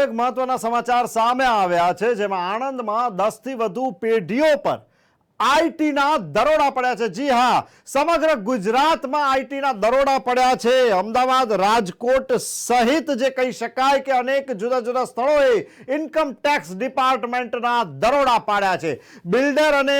એક મહત્વના સમાચાર સામે આવ્યા છે, જેમાં આણંદમાં 10 થી વધુ પેઢીઓ પર આઈટીના દરોડા પડ્યા છે. જી હા, સમગ્ર ગુજરાતમાં આઈટીના દરોડા પડ્યા છે. અમદાવાદ, રાજકોટ સહિત જે કહી શકાય કે અનેક જુદા જુદા સ્થળોએ ઇન્કમ ટેક્સ ડિપાર્ટમેન્ટના દરોડા પાડ્યા છે. બિલ્ડર અને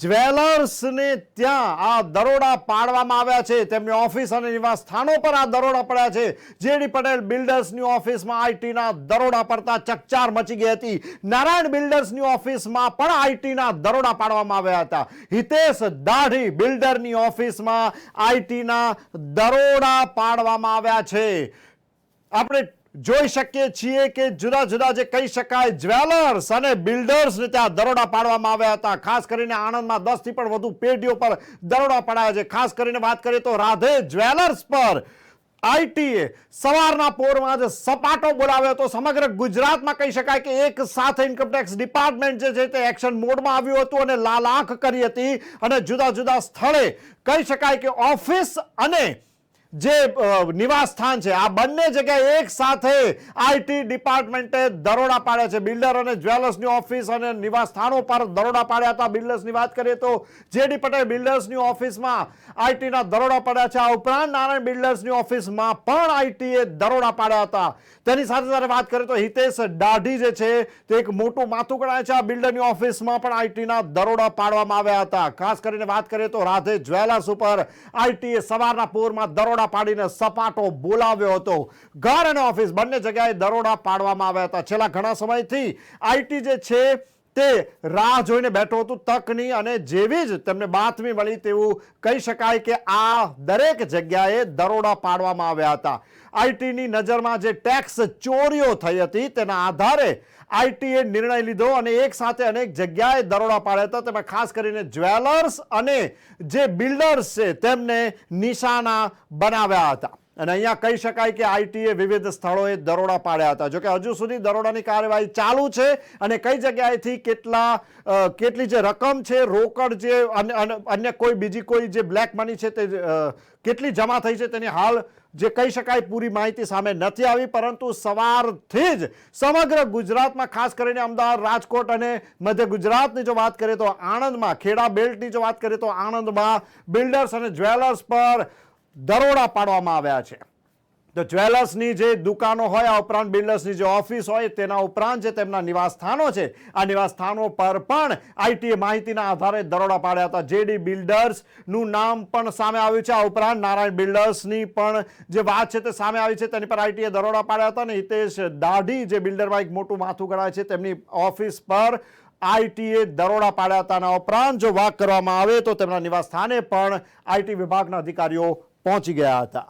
જ્વેલર્સને ત્યાં આ દરોડા પાડવામાં આવ્યા છે. તેમની ઓફિસ અને નિવાસ સ્થાનો પર આ દરોડા પડ્યા છે. જેડી પટેલ બિલ્ડર્સની ઓફિસમાં આઈટીના દરોડા પડતા ચકચાર મચી ગઈ હતી. નારાયણ બિલ્ડર્સની ઓફિસમાં પણ આઈટીના દરોડા પાડવામાં આવ્યા હતા. હિતેશ દાઢી બિલ્ડરની ઓફિસમાં આઈટીના દરોડા પાડવામાં આવ્યા છે. આપણે જોઈ શકીએ છીએ કે જુદા જુદા જે કહી શકાય જ્વેલર્સ અને બિલ્ડર્સને ત્યાં દરોડા પાડવામાં આવ્યા હતા. ખાસ કરીને આણંદમાં 10 થી પણ વધુ પેઢીઓ પર દરોડા પડાયા છે. ખાસ કરીને વાત કરીએ તો રાધે જ્વેલર્સ પર આઈટીએ સવારના પોરમાં જ સપાટો બોલાવ્યો હતો. સમગ્ર ગુજરાતમાં કહી શકાય કે એક સાથે ઇન્કમટેક્સ ડિપાર્ટમેન્ટ જે છે તે એક્શન મોડમાં આવ્યું હતું અને લાલાખ કરી હતી. અને જુદા જુદા સ્થળે કહી શકાય કે ઓફિસ અને જે નિવાસ સ્થાન છે આ બંને જગ્યાએ એક સાથે આઈટી ડિપાર્ટમેન્ટે દરોડા પાડ્યા છે. બિલ્ડર અને જ્વેલર્સની ઓફિસ અને નિવાસ સ્થાનો પર દરોડા પાડ્યા હતા. બિલ્ડર્સની વાત કરીએ તો જેડી પટેલ બિલ્ડર્સની ઓફિસમાં આઈટીના દરોડા પાડ્યા છે. આ ઉપરાંત નારાયણ બિલ્ડર્સની ઓફિસમાં પણ આઈટીએ દરોડા પાડ્યા હતા. તેની સાથે સાથે વાત કરીએ તો હિતેશ દાઢી જે છે તે એક મોટું માથું ગણાય છે. આ બિલ્ડરની ઓફિસમાં પણ આઈટીના દરોડા પાડવામાં આવ્યા હતા. ખાસ કરીને વાત કરીએ તો રાધે જ્વેલર્સ ઉપર આઈટીએ સવારના પોરમાં દરોડા પાડીને સપાટો બોલાવ્યો હતો. ઘર અને ઓફિસ બંને જગ્યાએ દરોડા પાડવામાં આવ્યા હતા. છેલ્લા ઘણા સમયથી આઈટી જે છે તે રાહ જોઈને બેઠો હતું તકની, અને જેવી જ તેમને બાતમી મળી તેવું કહી શકાય કે આ દરેક જગ્યાએ દરોડા પાડવામાં આવ્યા હતા. આઈટીની નજરમાં જે ટેક્સ ચોરીઓ થઈ હતી તેના આધારે આઈટીએ નિર્ણય લીધો અને એક સાથે અનેક જગ્યાએ દરોડા પાડ્યા હતા. તેમાં ખાસ કરીને જ્વેલર્સ અને જે બિલ્ડર્સ છે તેમને નિશાના બનાવ્યા હતા. અને અહીંયા કહી શકાય કે આઈટીએ વિવિધ સ્થળોએ દરોડા પાડ્યા હતા. જોકે હજુ સુધી દરોડાની કાર્યવાહી ચાલુ છે અને કઈ જગ્યાએથી કેટલી જે રકમ છે રોકડ જે અન્ય કોઈ બીજી કોઈ જે બ્લેક મની છે તે કેટલી જમા થઈ છે તેની હાલ જે કહી શકાય પૂરી માહિતી સામે નથી આવી. પરંતુ સવારથી જ સમગ્ર ગુજરાતમાં ખાસ કરીને અમદાવાદ, રાજકોટ અને મધ્ય ગુજરાતની જો વાત કરીએ તો આણંદમાં, ખેડા બેલ્ટની જો વાત કરીએ તો આણંદમાં બિલ્ડર્સ અને જ્વેલર્સ પર દરોડા પાડવામાં આવ્યા છે. તો જ્વેલર્સની જે દુકાનો હોય, આ ઉપરાંત બિલ્ડર્સની જે ઓફિસ હોય, તેના ઉપરાંત જે તેમના નિવાસ સ્થાનો છે આ નિવાસ સ્થાનો પર પણ આઈટીએ માહિતીના આધારે દરોડા પાડ્યા હતા. જેડી બિલ્ડર્સનું નામ પણ સામે આવ્યું છે. આ ઉપરાંત નારાયણ બિલ્ડર્સની પણ જે વાત છે તે સામે આવી છે, તેની પર આઈટીએ દરોડા પાડ્યા હતા. અને હિતેશ દાઢી જે બિલ્ડરમાં એક મોટું માથું ગણાય છે તેમની ઓફિસ પર આઈટીએ દરોડા પાડ્યા હતા. અને ઉપરાંત જો વાત કરવામાં આવે તો તેમના નિવાસ સ્થાને પણ આઈટી વિભાગના અધિકારીઓ પહોંચી ગયા હતા.